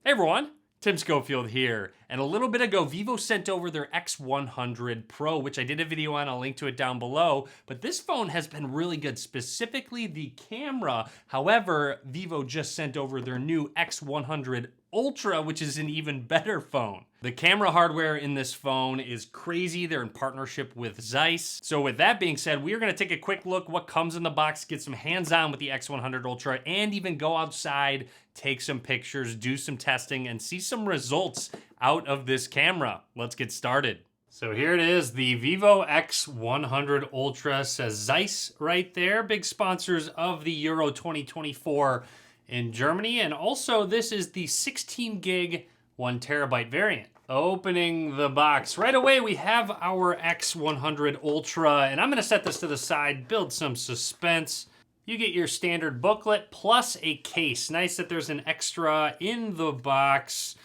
Hey everyone, Tim Schofield here. And a little bit ago, Vivo sent over their X100 Pro, which I did a video on. I'll link to it down below. But this phone has been really good, specifically the camera. However, Vivo just sent over their new X100 Ultra, which is an even better phone. The camera hardware in this phone is crazy. They're in partnership with Zeiss. So with that being said, we are gonna take a quick look what comes in the box, get some hands-on with the X100 Ultra, and even go outside, take some pictures, do some testing, and see some results out of this camera. Let's get started. So here it is, the Vivo X100 Ultra, says Zeiss right there. Big sponsors of the Euro 2024 in Germany. And also this is the 16 gig, 1 terabyte variant. Opening the box, right away we have our X100 Ultra, and I'm gonna set this to the side, build some suspense. You get your standard booklet plus a case. Nice that there's an extra in the box.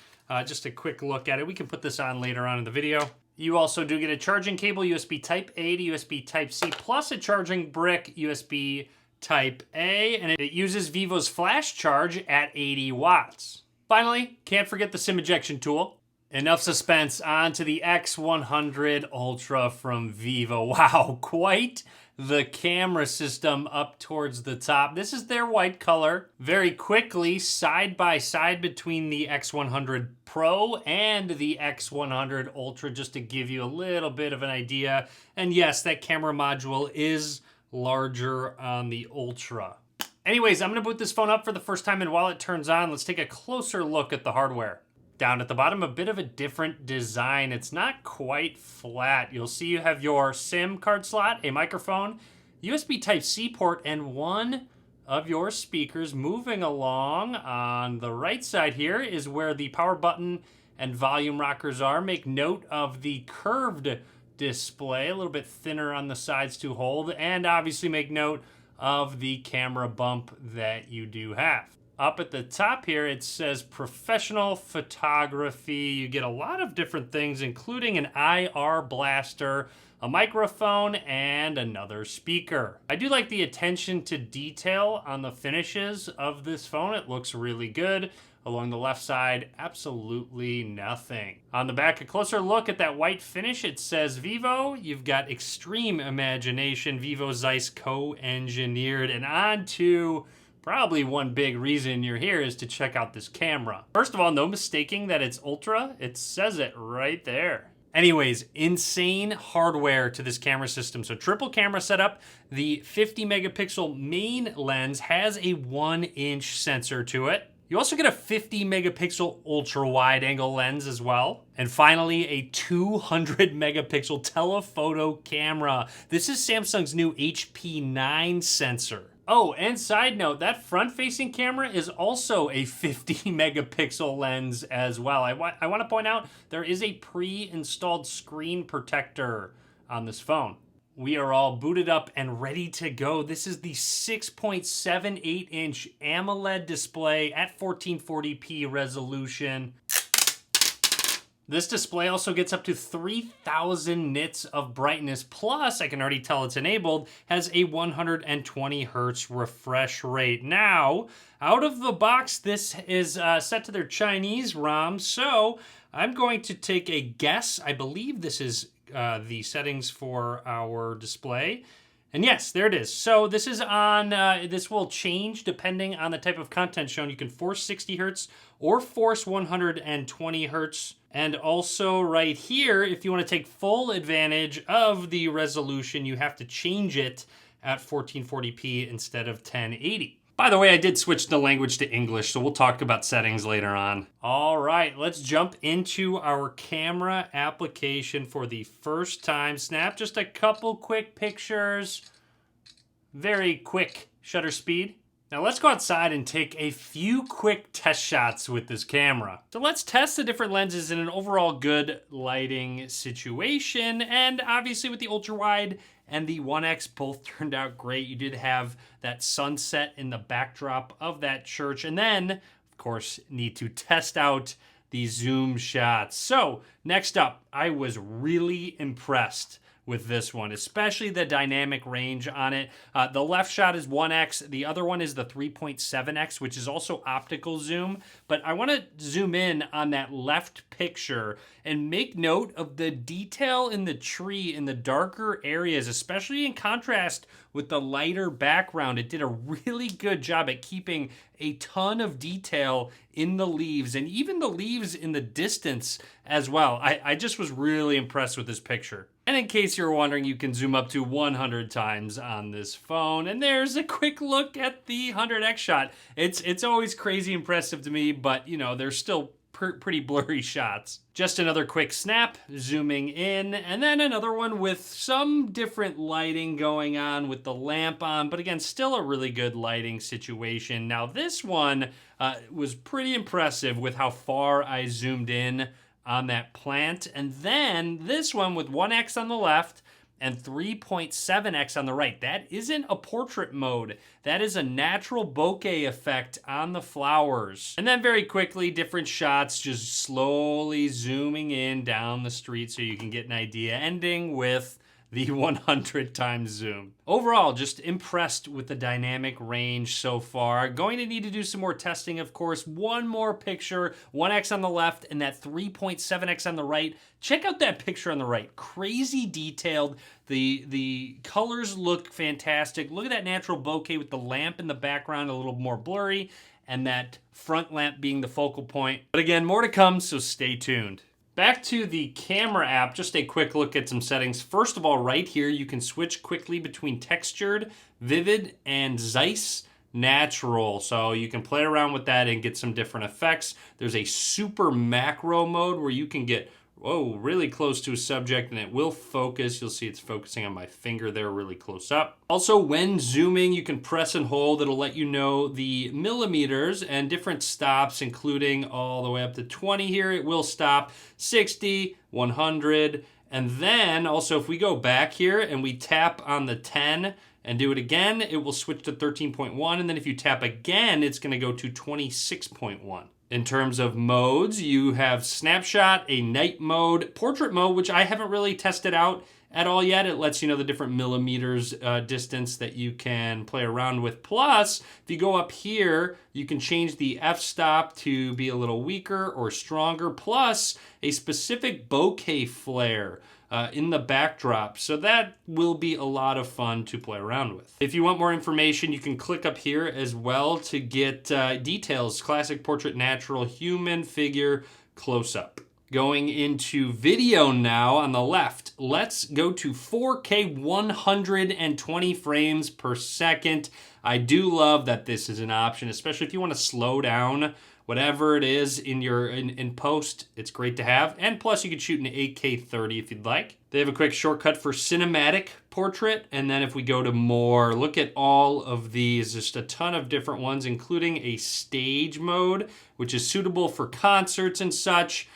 Just a quick look at it. We can put this on later on in the video. You also do get a charging cable, USB Type A to USB Type C, plus a charging brick, USB Type A, and it uses Vivo's flash charge at 80 watts. Finally, can't forget the SIM ejection tool. Enough suspense, on to the X100 Ultra from Vivo. Wow, quite the camera system up towards the top. This is their white color. Very quickly, side by side between the X100 Pro and the X100 Ultra, just to give you a little bit of an idea. And yes, that camera module is larger on the Ultra. Anyways, I'm gonna boot this phone up for the first time, and while it turns on, let's take a closer look at the hardware. Down at the bottom, a bit of a different design. It's not quite flat. You'll see you have your SIM card slot, a microphone, USB Type-C port, and one of your speakers. Moving along on the right side here is where the power button and volume rockers are. Make note of the curved display, a little bit thinner on the sides to hold, and obviously make note of the camera bump that you do have. Up at the top here, it says professional photography. You get a lot of different things, including an IR blaster, a microphone, and another speaker. I do like the attention to detail on the finishes of this phone. It looks really good. Along the left side, absolutely nothing. On the back, a closer look at that white finish. It says Vivo. You've got extreme imagination. Vivo Zeiss co-engineered. And on to probably one big reason you're here is to check out this camera. First of all, no mistaking that it's Ultra. It says it right there. Anyways, insane hardware to this camera system. So triple camera setup. The 50 megapixel main lens has a 1-inch sensor to it. You also get a 50 megapixel ultra wide angle lens as well. And finally, a 200 megapixel telephoto camera. This is Samsung's new HP9 sensor. Oh, and side note, that front-facing camera is also a 50 megapixel lens as well. I want to point out there is a pre-installed screen protector on this phone. We are all booted up and ready to go. This is the 6.78-inch AMOLED display at 1440p resolution. This display also gets up to 3,000 nits of brightness, plus, I can already tell it's enabled, has a 120 hertz refresh rate. Now, out of the box, this is set to their Chinese ROM, so I'm going to take a guess. I believe this is the settings for our display. And yes, there it is. So this is on, this will change depending on the type of content shown. You can force 60 hertz or force 120 hertz. And also right here, if you want to take full advantage of the resolution, you have to change it at 1440p instead of 1080. By the way, I did switch the language to English, so we'll talk about settings later on. All right, let's jump into our camera application for the first time. Snap just a couple quick pictures. Very quick shutter speed. Now let's go outside and take a few quick test shots with this camera. So let's test the different lenses in an overall good lighting situation. And obviously with the ultra wide and the 1X both turned out great. You did have that sunset in the backdrop of that church. And then, of course, need to test out the zoom shots. So next up, I was really impressed with this one, especially the dynamic range on it. The left shot is 1x, the other one is the 3.7x, which is also optical zoom. But I want to zoom in on that left picture and make note of the detail in the tree in the darker areas, especially in contrast with the lighter background. It did a really good job at keeping a ton of detail in the leaves, and even the leaves in the distance as well. I just was really impressed with this picture. And in case you're wondering, you can zoom up to 100 times on this phone. And there's a quick look at the 100x shot. It's always crazy impressive to me, but you know, there's still pretty blurry shots. Just another quick snap, zooming in, and then another one with some different lighting going on with the lamp on, but again, still a really good lighting situation. Now this one was pretty impressive with how far I zoomed in on that plant. And then this one with 1x on the left and 3.7x on the right. That isn't a portrait mode. That is a natural bokeh effect on the flowers. And then very quickly, different shots, just slowly zooming in down the street so you can get an idea, ending with the 100 times zoom. Overall, just impressed with the dynamic range so far. Going to need to do some more testing, of course. One more picture, 1x on the left and that 3.7x on the right. Check out that picture on the right. Crazy detailed. The colors look fantastic. Look at that natural bokeh with the lamp in the background, a little more blurry, and that front lamp being the focal point. But again, more to come, so stay tuned. Back to the camera app, just a quick look at some settings. First of all, right here, you can switch quickly between textured, vivid, and Zeiss natural. So you can play around with that and get some different effects. There's a super macro mode where you can get really close to a subject and it will focus. You'll see it's focusing on my finger there really close up. Also, when zooming, you can press and hold. It'll let you know the millimeters and different stops, including all the way up to 20 here. It will stop 60, 100. And then also if we go back here and we tap on the 10 and do it again, it will switch to 13.1. And then if you tap again, it's gonna go to 26.1. In terms of modes, you have snapshot, a night mode, portrait mode, which I haven't really tested out at all yet. It lets you know the different millimeters distance that you can play around with. Plus, if you go up here, you can change the f-stop to be a little weaker or stronger, plus a specific bokeh flare in the backdrop. So that will be a lot of fun to play around with. If you want more information, you can click up here as well to get details: classic, portrait, natural, human, figure, close up. Going into video now on the left, let's go to 4K 120 frames per second. I do love that this is an option, especially if you want to slow down whatever it is in post. It's great to have. And plus you can shoot in 8K 30 if you'd like. They have a quick shortcut for cinematic portrait. And then if we go to more, look at all of these, just a ton of different ones, including a stage mode, which is suitable for concerts and such.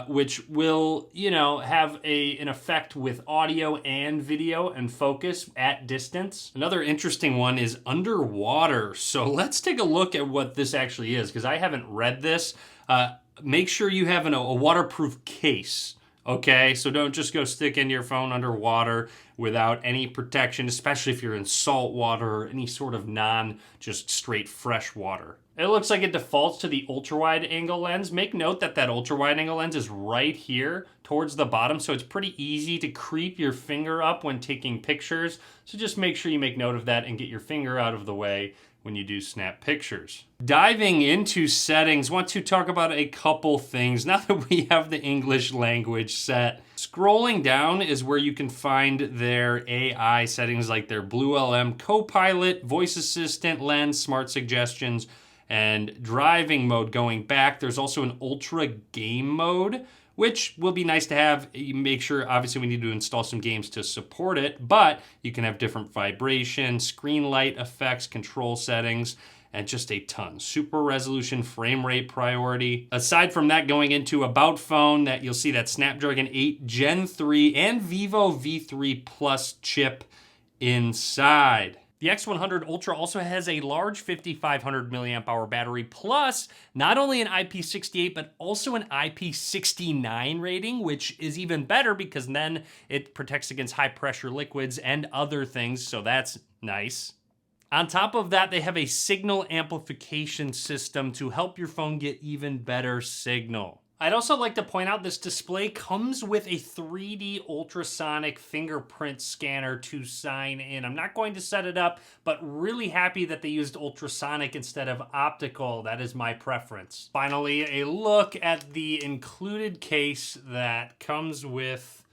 Which will, have an effect with audio and video and focus at distance. Another interesting one is underwater. So let's take a look at what this actually is, because I haven't read this. Make sure you have a waterproof case. Okay, so don't just go stick in your phone underwater without any protection, especially if you're in salt water or any sort of just straight fresh water. It looks like it defaults to the ultra-wide angle lens. Make note that ultra-wide angle lens is right here towards the bottom, so it's pretty easy to creep your finger up when taking pictures. So just make sure you make note of that and get your finger out of the way when you do snap pictures. Diving into settings, want to talk about a couple things now that we have the English language set. Scrolling down is where you can find their AI settings, like their Blue LM Copilot, voice assistant, lens, smart suggestions, and driving mode. Going back, there's also an ultra game mode, which will be nice to have. You make sure, obviously we need to install some games to support it, but you can have different vibration, screen light effects, control settings, and just a ton. Super resolution, frame rate priority. Aside from that, going into About Phone, that you'll see that Snapdragon 8 Gen 3 and Vivo V3 Plus chip inside. The X100 Ultra also has a large 5500 milliamp hour battery, plus not only an IP68, but also an IP69 rating, which is even better because then it protects against high pressure liquids and other things, so that's nice. On top of that, they have a signal amplification system to help your phone get even better signal. I'd also like to point out this display comes with a 3D ultrasonic fingerprint scanner to sign in. I'm not going to set it up, but really happy that they used ultrasonic instead of optical. That is my preference. Finally, a look at the included case that comes with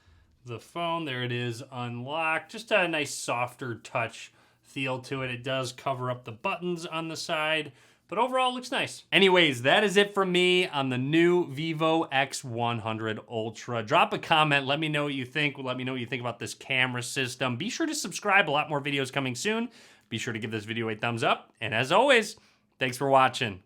the phone. There it is, unlocked. Just a nice softer touch feel to it. It does cover up the buttons on the side, but overall, it looks nice. Anyways, that is it from me on the new Vivo X100 Ultra. Drop a comment, let me know what you think. Let me know what you think about this camera system. Be sure to subscribe, a lot more videos coming soon. Be sure to give this video a thumbs up. And as always, thanks for watching.